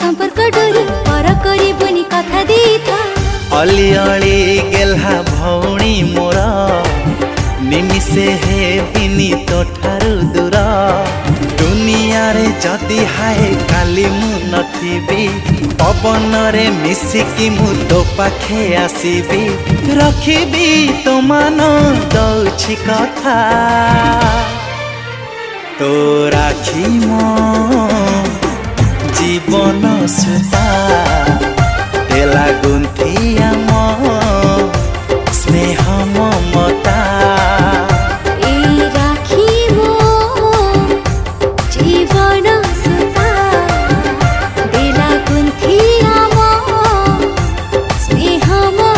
संपर्क डोरी पर करिबुनी कथा देथा अली अली गेल्हा भौणी मोर निमिषे हेबिनी तो ठारू दूर दुनिया रे जदि हाय काली मु नथिबी पवन रे मिसिकी मु तो पाखे आसीबी रखिबी तो मान दउछि कथा तो राखी मो जीवन सुता तेला गुंथी आम